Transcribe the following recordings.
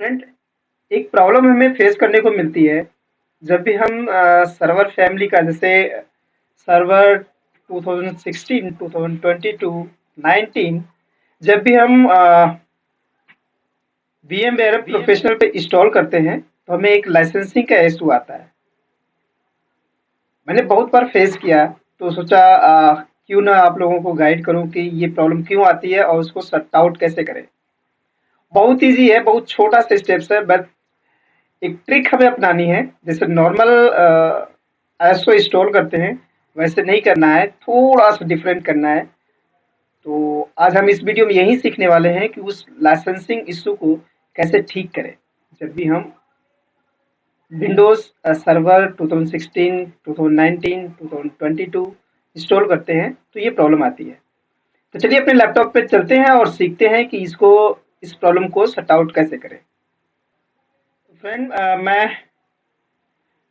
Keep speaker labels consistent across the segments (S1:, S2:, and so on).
S1: Friend, एक problem हमें face करने को मिलती है जब भी हम सर्वर फैमिली का जैसे सर्वर 2016, 2022, 19 जब भी हम VMware प्रोफेशनल पे इंस्टॉल करते हैं तो हमें एक लाइसेंसिंग का इशू आता है। मैंने बहुत बार फेस किया तो सोचा क्यों ना आप लोगों को गाइड करूं कि ये प्रॉब्लम क्यों आती है और उसको सॉर्ट आउट कैसे करें। बहुत ईजी है, बहुत छोटा सा स्टेप्स है, बस एक ट्रिक हमें अपनानी है। जैसे नॉर्मल आईएसओ इंस्टॉल करते हैं वैसे नहीं करना है, थोड़ा सा डिफरेंट करना है। तो आज हम इस वीडियो में यही सीखने वाले हैं कि उस लाइसेंसिंग इशू को कैसे ठीक करें जब भी हम विंडोज सर्वर 2016, 2019, 2022 इंस्टॉल करते हैं तो ये प्रॉब्लम आती है। तो चलिए अपने लैपटॉप पे चलते हैं और सीखते हैं कि इसको इस प्रॉब्लम को सॉर्ट आउट कैसे करें। तो फ्रेंड,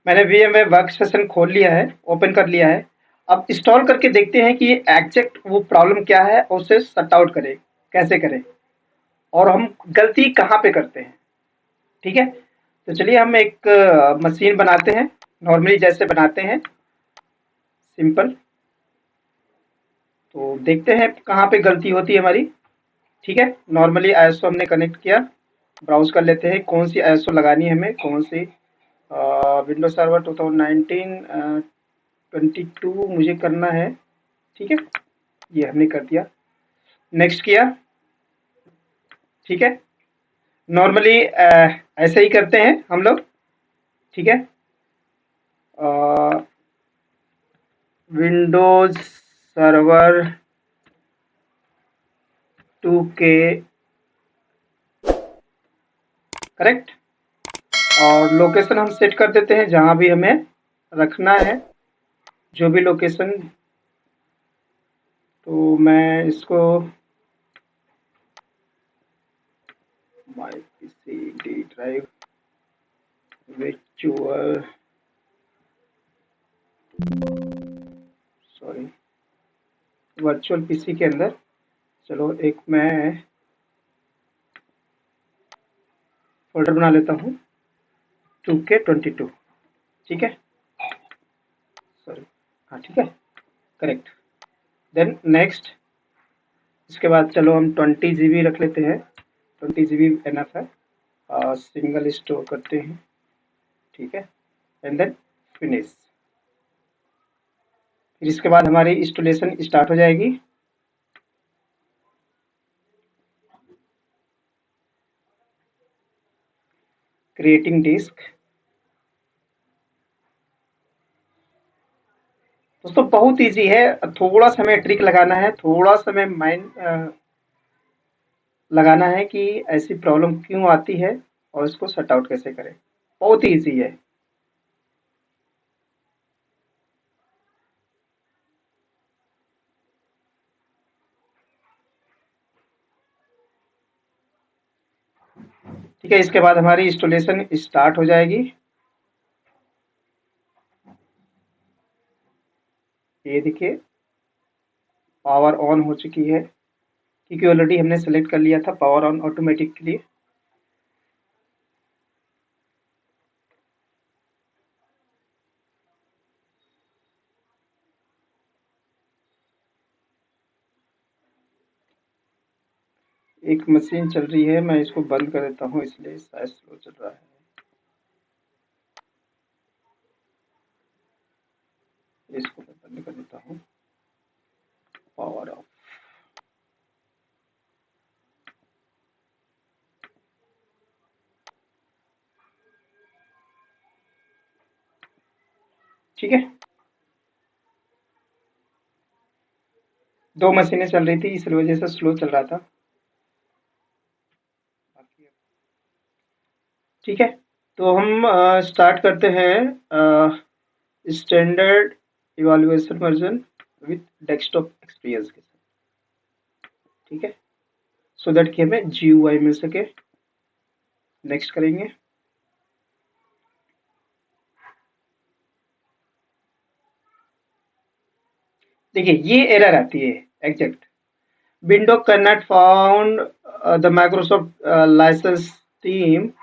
S1: मैंने VMware वर्क स्टेशन खोल लिया है, ओपन कर लिया है। अब इंस्टॉल करके देखते हैं कि ये एग्जैक्ट वो प्रॉब्लम क्या है और उसे सॉर्ट आउट करें, कैसे करें और हम गलती कहाँ पे करते हैं। ठीक है? तो चलिए हम एक मशीन बनाते हैं, नॉर्मली जैसे बनाते हैं, सिंपल। तो देखते हैं कहाँ पे गलती होती है हमारी। ठीक है? नॉर्मली आईएसओ हमने कनेक्ट किया, ब्राउज़ कर लेते हैं कौन सी आईएसओ लगानी है हमें, कौन सी विंडोज सर्वर 2019 22 मुझे करना है। ठीक है? ये हमने कर दिया, नेक्स्ट किया। ठीक है? नॉर्मली ऐसे ही करते हैं हम लोग। ठीक है? विंडोज सर्वर 2 के करेक्ट, और लोकेशन हम सेट कर देते हैं जहाँ भी हमें रखना है, जो भी लोकेशन। तो मैं इसको my PC D drive virtual sorry virtual PC के अंदर, चलो एक मैं फोल्डर बना लेता हूँ 2K22। ठीक है, सॉरी, हाँ ठीक है, करेक्ट। देन नेक्स्ट, इसके बाद चलो हम 20 GB रख लेते हैं, 20 GB एनफ है। सिंगल स्टोर करते हैं। ठीक है, एंड देन फिनिश। फिर इसके बाद हमारी इंस्टॉलेशन स्टार्ट हो जाएगी। Creating disk. दोस्तों बहुत इजी है, थोड़ा सा हमें ट्रिक लगाना है, थोड़ा सा हमें माइंड लगाना है कि ऐसी प्रॉब्लम क्यों आती है और इसको सॉर्ट आउट कैसे करें। बहुत ही इजी है। ठीक है, इसके बाद हमारी इंस्टॉलेशन स्टार्ट हो जाएगी। ये देखिए पावर ऑन हो चुकी है, क्योंकि ऑलरेडी हमने सेलेक्ट कर लिया था पावर ऑन ऑटोमेटिक के लिए। एक मशीन चल रही है, मैं इसको बंद कर देता हूँ, इसलिए शायद स्लो चल रहा है। इसको मैं बंद कर देता हूँ, पावर ऑफ। ठीक है, दो मशीनें चल रही थी, इस वजह से स्लो चल रहा था। ठीक है, तो हम स्टार्ट करते हैं standard evaluation version with desktop experience के साथ। ठीक है, सो दैट कि हमें GUI मिल सके। नेक्स्ट करेंगे। देखिए ये एरर आती है exact, window can not found the Microsoft license theme,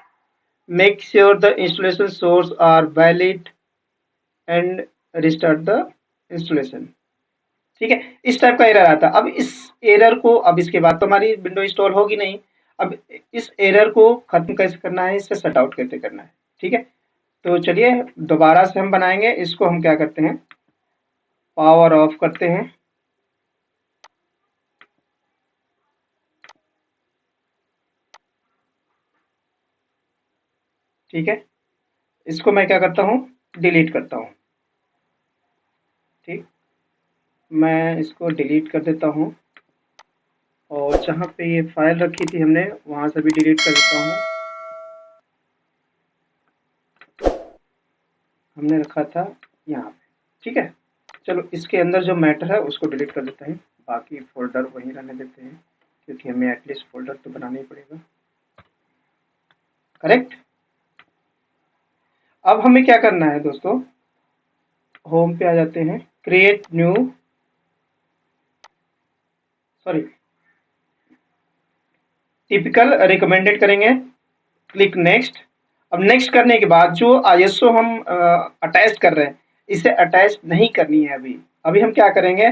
S1: make sure the installation source are valid and restart the installation। ठीक है, इस टाइप का एरर आता है। अब इस एरर को, अब इसके बाद तो हमारी विंडो इंस्टॉल होगी नहीं। अब इस एरर को खत्म कैसे करना है, इससे शट आउट कैसे करना है, ठीक है। तो चलिए दोबारा से हम बनाएंगे इसको। हम क्या करते हैं, पावर ऑफ करते हैं, ठीक है। इसको मैं क्या करता हूँ, डिलीट करता हूँ, ठीक। मैं इसको डिलीट कर देता हूँ और जहाँ पे ये फाइल रखी थी हमने वहाँ से भी डिलीट कर देता हूँ। हमने रखा था यहाँ पे, ठीक है। चलो इसके अंदर जो मैटर है उसको डिलीट कर देते हैं, बाकी फ़ोल्डर वहीं रहने देते हैं क्योंकि हमें एटलीस्ट फ़ोल्डर तो बनाना ही पड़ेगा, करेक्ट। अब हमें क्या करना है दोस्तों, होम पे आ जाते हैं, create new, sorry, typical recommended करेंगे, क्लिक नेक्स्ट। अब नेक्स्ट करने के बाद जो आईएसओ हम अटैच कर रहे हैं, इसे अटैच नहीं करनी है अभी। अभी हम क्या करेंगे,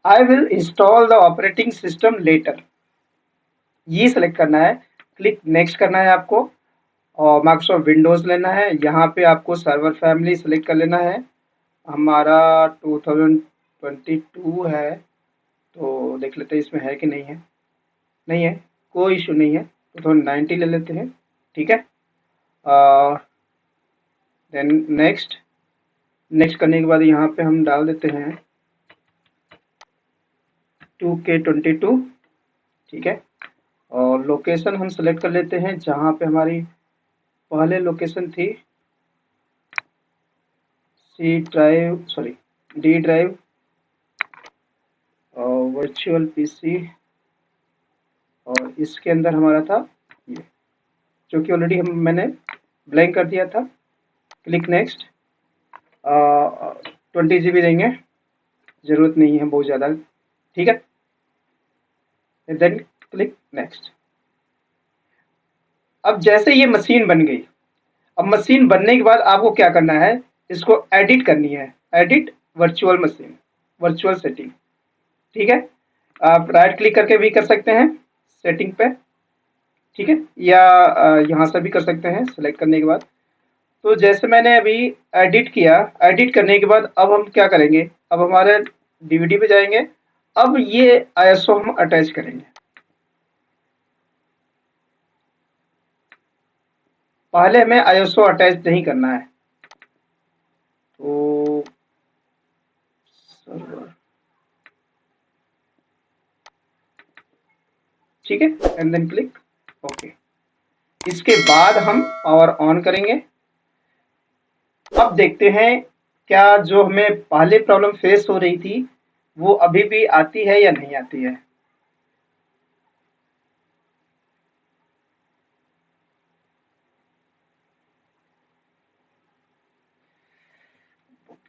S1: I will install the operating system later, ये सेलेक्ट करना है, क्लिक नेक्स्ट करना है आपको। और माइक्रोसॉफ्ट विंडोज़ लेना है, यहाँ पे आपको सर्वर फैमिली सेलेक्ट कर लेना है। हमारा 2022 है, तो देख लेते हैं इसमें है कि नहीं है। नहीं है, कोई इशू नहीं है, 2090 ले लेते हैं, ठीक है। देन नेक्स्ट, नेक्स्ट करने के बाद यहाँ पे हम डाल देते हैं 2K22, ठीक है। और लोकेशन हम सेलेक्ट कर लेते हैं जहाँ पे हमारी पहले लोकेशन थी, C drive, sorry D drive और वर्चुअल पीसी, और इसके अंदर हमारा था ये, जो कि ऑलरेडी मैंने ब्लैंक कर दिया था। क्लिक नेक्स्ट, 20 GB देंगे, ज़रूरत नहीं है बहुत ज़्यादा, ठीक है। Then click next. अब जैसे ये मशीन बन गई, अब मशीन बनने के बाद आपको क्या करना है, इसको एडिट करनी है, edit virtual machine, virtual setting, ठीक है। आप राइट क्लिक करके भी कर सकते हैं सेटिंग पे, ठीक है, या यहाँ से भी कर सकते हैं सेलेक्ट करने के बाद। तो जैसे मैंने अभी एडिट किया, एडिट करने के बाद अब हम क्या करेंगे, अब हमारे डीवीडी पे जाएंगे, अब ये आईएसओ हम अटैच करेंगे। पहले हमें आईएसओ अटैच नहीं करना है, तो सर्वर, ठीक है, एंड देन क्लिक ओके। इसके बाद हम पावर ऑन करेंगे। अब देखते हैं क्या जो हमें पहले प्रॉब्लम फेस हो रही थी वो अभी भी आती है या नहीं आती है।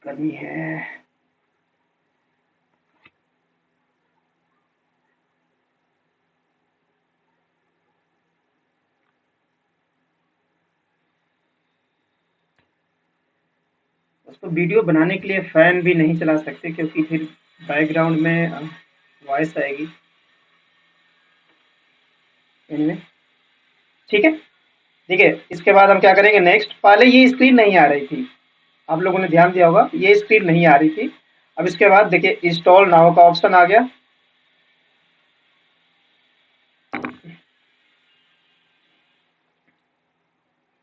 S1: गर्मी है, उसको वीडियो बनाने के लिए फैन भी नहीं चला सकते क्योंकि फिर बैकग्राउंड में वॉइस आएगी। एनीवे, ठीक है, देखिए इसके बाद हम क्या करेंगे नेक्स्ट। पहले ये स्क्रीन नहीं आ रही थी, आप लोगों ने ध्यान दिया होगा, ये स्क्रीन नहीं आ रही थी। अब इसके बाद देखिए इंस्टॉल नाउ का ऑप्शन आ गया,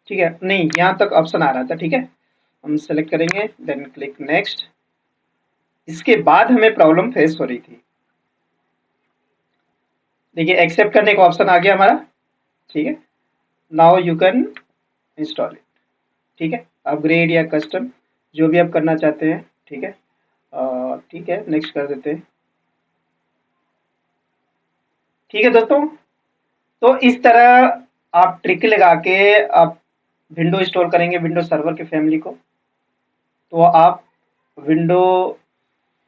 S1: ठीक है। नहीं, यहाँ तक ऑप्शन आ रहा था, ठीक है। हम सेलेक्ट करेंगे, देन क्लिक नेक्स्ट। इसके बाद हमें प्रॉब्लम फेस हो रही थी, देखिए एक्सेप्ट करने का ऑप्शन आ गया हमारा, ठीक है। Now you can install it, ठीक है। अपग्रेड या कस्टम जो भी आप करना चाहते हैं, ठीक है। ठीक है, नेक्स्ट कर देते हैं, ठीक है दोस्तों। तो इस तरह आप ट्रिक लगा के आप विंडो इंस्टॉल करेंगे, विंडो सर्वर के फैमिली को, तो आप विंडो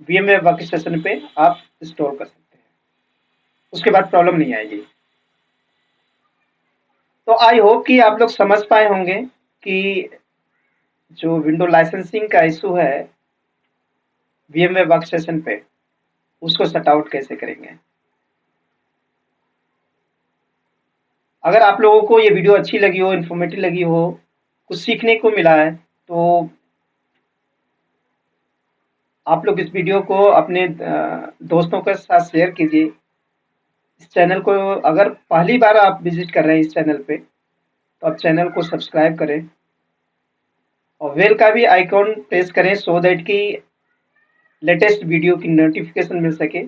S1: VMware वर्क स्टेशन पे आप इंस्टॉल कर सकते हैं, उसके बाद प्रॉब्लम नहीं आएगी। तो आई होप कि आप लोग समझ पाए होंगे कि जो विंडो लाइसेंसिंग का इशू है VMware वर्कस्टेशन पे, उसको सॉर्ट आउट कैसे करेंगे। अगर आप लोगों को ये वीडियो अच्छी लगी हो, इन्फॉर्मेटिव लगी हो, कुछ सीखने को मिला है, तो आप लोग इस वीडियो को अपने दोस्तों के साथ शेयर कीजिए। इस चैनल को अगर पहली बार आप विजिट कर रहे हैं इस चैनल पे, तो आप चैनल को सब्सक्राइब करें और बेल का भी आइकॉन प्रेस करें सो दैट कि लेटेस्ट वीडियो की नोटिफिकेशन मिल सके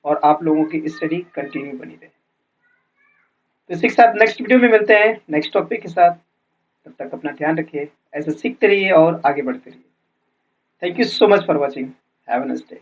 S1: और आप लोगों की स्टडी कंटिन्यू बनी रहे। तो इसी के साथ नेक्स्ट वीडियो में मिलते हैं नेक्स्ट टॉपिक के साथ। तब तक अपना ध्यान रखिए, ऐसे सीखते रहिए और आगे बढ़ते रहिए। Thank you so much for watching. Have a nice day.